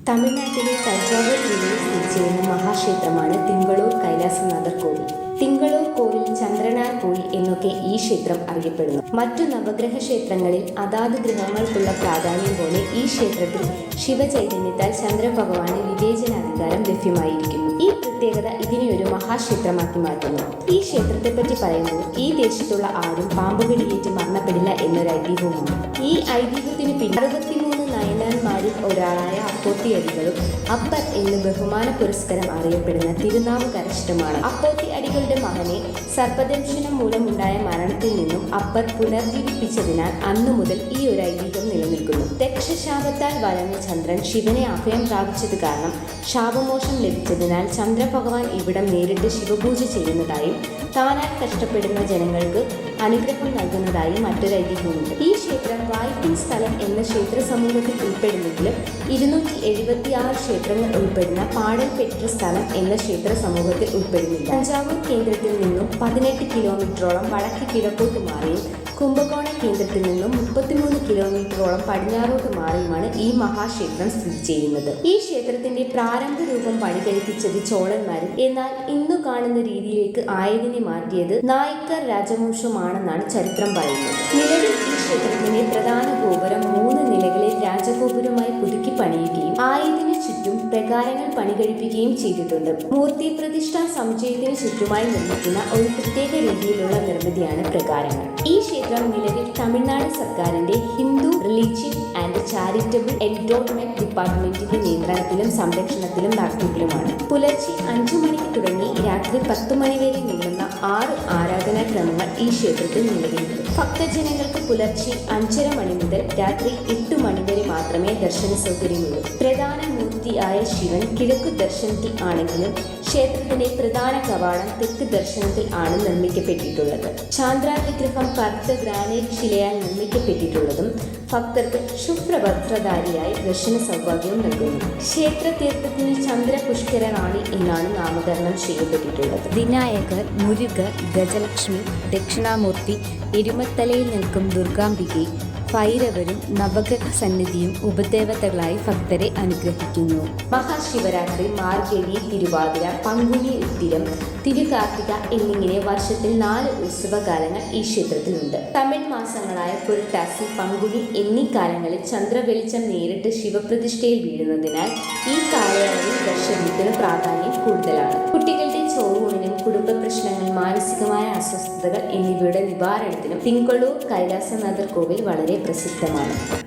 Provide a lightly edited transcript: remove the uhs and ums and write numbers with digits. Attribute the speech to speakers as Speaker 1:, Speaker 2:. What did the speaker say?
Speaker 1: തമിഴ്നാട്ടിലെ തഞ്ചാവൂർ ജില്ലയിൽ സ്ഥിതി ചെയ്യുന്ന മഹാക്ഷേത്രമാണ് തിങ്കളൂർ കൈലാസനാഥർ കോവിൽ. തിങ്കളൂർ കോവിൽ, ചന്ദ്രനാർ കോവിൽ എന്നൊക്കെ ഈ ക്ഷേത്രം അറിയപ്പെടുന്നു. മറ്റു നവഗ്രഹ ക്ഷേത്രങ്ങളിൽ അതാത് ഗ്രഹങ്ങൾക്കുള്ള പ്രാധാന്യം പോലെ ഈ ക്ഷേത്രത്തിൽ ശിവചൈതന്യത്താൽ ചന്ദ്രഭഗവാന് വിവേചനാധികാരം ലഭ്യമായിരിക്കുന്നു. ഈ പ്രത്യേകത ഇതിനെ ഒരു മഹാക്ഷേത്രമാക്കി മാറ്റുന്നു. ഈ ക്ഷേത്രത്തെപ്പറ്റി പറയുമ്പോൾ ഈ ദേശത്തുള്ള ആരും പാമ്പുകടിയേറ്റ് മരണപ്പെടില്ല എന്നൊരു ഐതിഹ്യവുമുണ്ട്. ഈ ഐതിഹ്യത്തിന് പിന്നിൽ 63 നയനാന്മാരിൽ ഒരാളായ അപ്പോത്തി അടികളും അപ്പർ എന്ന് ബഹുമാന പുരസ്കാരം അറിയപ്പെടുന്ന തിരുനാവുകരഷ്ടമാണ്. അപ്പോത്തി അടികളുടെ മകനെ സർപ്പദംശനം മൂലമുണ്ടായ മരണത്തിൽ നിന്നും അപ്പർ പുനർജീവിപ്പിച്ചതിനാൽ അന്നു മുതൽ ഈ ഒരു ഐതിഹ്യം നിലനിൽക്കുന്നു. ദക്ഷശാപത്താൽ വലഞ്ഞ ചന്ദ്രൻ ശിവനെ അഭയം പ്രാപിച്ചത് കാരണം ശാപമോക്ഷം ലഭിച്ചതിനാൽ ചന്ദ്രഭഗവാൻ ഇവിടം നേരിട്ട് ശിവപൂജ ചെയ്യുന്നതായും താനായി കഷ്ടപ്പെടുന്ന ജനങ്ങൾക്ക് അനുഗ്രഹം നൽകുന്നതായും മറ്റൊരു ഐതിഹ്യമുണ്ട്. ഈ ക്ഷേത്രം വായ്പി സ്ഥലം എന്ന ക്ഷേത്ര സമൂഹത്തിൽ ഉൾപ്പെടുന്നെങ്കിലും 276 ക്ഷേത്രങ്ങൾ ഉൾപ്പെടുന്ന പാടൽപെറ്റ സ്ഥലം എന്ന ക്ഷേത്ര സമൂഹത്തിൽ ഉൾപ്പെടുന്നില്ല. തഞ്ചാവൂർ കേന്ദ്രത്തിൽ നിന്നും 18 കിലോമീറ്ററോളം വടക്ക് കിഴക്കോട്ട് മാറിയും കുംഭകോണം കേന്ദ്രത്തിൽ നിന്നും 33 കിലോമീറ്ററോളം പടിഞ്ഞാറോട്ട് മാറിയുമാണ് ഈ മഹാക്ഷേത്രം സ്ഥിതി ചെയ്യുന്നത്. ഈ ക്ഷേത്രത്തിന്റെ പ്രാരംഭ രൂപം പണികഴിപ്പിച്ചത് ചോളന്മാരും എന്നാൽ ഇന്നു കാണുന്ന രീതിയിലേക്ക് ആയതിനെ മാറ്റിയത് നായ്ക്കർ രാജവംശമാണെന്നാണ് ചരിത്രം പറയുന്നത്. നിലവിൽ ഈ ക്ഷേത്രത്തിന്റെ പ്രധാന ഗോപുരം 3 നിലകളിൽ രാജഗോപുരമായി പുതുക്കി പണിയുകയും ആയതിനു ചുറ്റും പ്രകാരങ്ങൾ പണികഴിപ്പിക്കുകയും ചെയ്തിട്ടുണ്ട്. മൂർത്തി പ്രതിഷ്ഠാ സമുച്ചയത്തിന് ചുറ്റുമായി നിർമ്മിക്കുന്ന ഒരു പ്രത്യേക രീതിയിലുള്ള നിർമ്മിതിയാണ് പ്രകാരങ്ങൾ. ഈ ക്ഷേത്രം നിലവിൽ തമിഴ്നാട് സർക്കാരിന്റെ Hindu religion and charitable endowment ഡിപ്പാർട്ട്മെന്റിന്റെ നിയന്ത്രണത്തിലും സംരക്ഷണത്തിലും നടത്തിപ്പിലുമാണ്. പുലർച്ചെ 5 മണിക്ക് തുടങ്ങി രാത്രി 10 മണി വരെ നീളുന്ന 6 ആരാധനാക്രമങ്ങൾ ഈ ക്ഷേത്രത്തിൽ നിലവിലുണ്ട്. ഭക്തജനങ്ങൾക്ക് പുലർച്ചെ 5:30 മണി മുതൽ രാത്രി 8 മണി വരെ മാത്രമേ ദർശന സൗകര്യമുള്ളൂ. പ്രധാന മൂർത്തിയായ ശിവൻ കിഴക്കു ദർശനത്തിൽ ആണെങ്കിലും ക്ഷേത്രത്തിന്റെ പ്രധാന കവാടം തെക്ക് ദർശനത്തിൽ ആണ് നിർമ്മിക്കപ്പെട്ടിട്ടുള്ളത്. ചാന്ദ്ര വിഗ്രഹം കറുത്ത ഗ്രാനൈറ്റ് ശിലയാൽ നിർമ്മിക്കപ്പെട്ടിട്ടുള്ളതും ഭക്തർക്ക് ശുഭ്രവസ്ത്രധാരിയായി ദർശന സൗഭാഗ്യവും നൽകുന്നു. ക്ഷേത്ര തീർത്ഥത്തിന് ചന്ദ്രപുഷ്കര റാണി എന്നാണ് നാമകരണം ചെയ്യപ്പെട്ടിട്ടുള്ളത്. വിനായകർ, മുരുകർ, ഗജലക്ഷ്മി, ദക്ഷിണാമൂർത്തി, എരുമത്തലയിൽ നിൽക്കും ദുർഗാംബികെ, ഭൈരവരും നവഗ്രഹ സന്നിധിയും ഉപദേവതകളായി ഭക്തരെ അനുഗ്രഹിക്കുന്നു. മഹാശിവരാത്രി, മാർഗഴി, തിരുവാതിര, പങ്കുനി ഉത്തിരം, തിരുകാർത്തിക എന്നിങ്ങനെ വർഷത്തിൽ 4 ഉത്സവകാലങ്ങൾ ഈ ക്ഷേത്രത്തിലുണ്ട്. തമിഴ് മാസങ്ങളായ പുരട്ടാസി, പങ്കുനി എന്നീ കാലങ്ങളിൽ ചന്ദ്രവെളിച്ചം നേരിട്ട് ശിവപ്രതിഷ്ഠയിൽ വീഴുന്നതിനാൽ ഈ കാലയളവിൽ ദർശനത്തിന് പ്രാധാന്യം കൂടുതലാണ്. കുട്ടികളുടെ ചോറൂണിനും കുടുംബ പ്രശ്നങ്ങൾ, മാനസികമായ അസ്വസ്ഥതകൾ എന്നിവയുടെ നിവാരണത്തിനും തിങ്കളൂർ കൈലാസനാഥർ കോവിൽ വളരെ പ്രസിദ്ധമാണ്.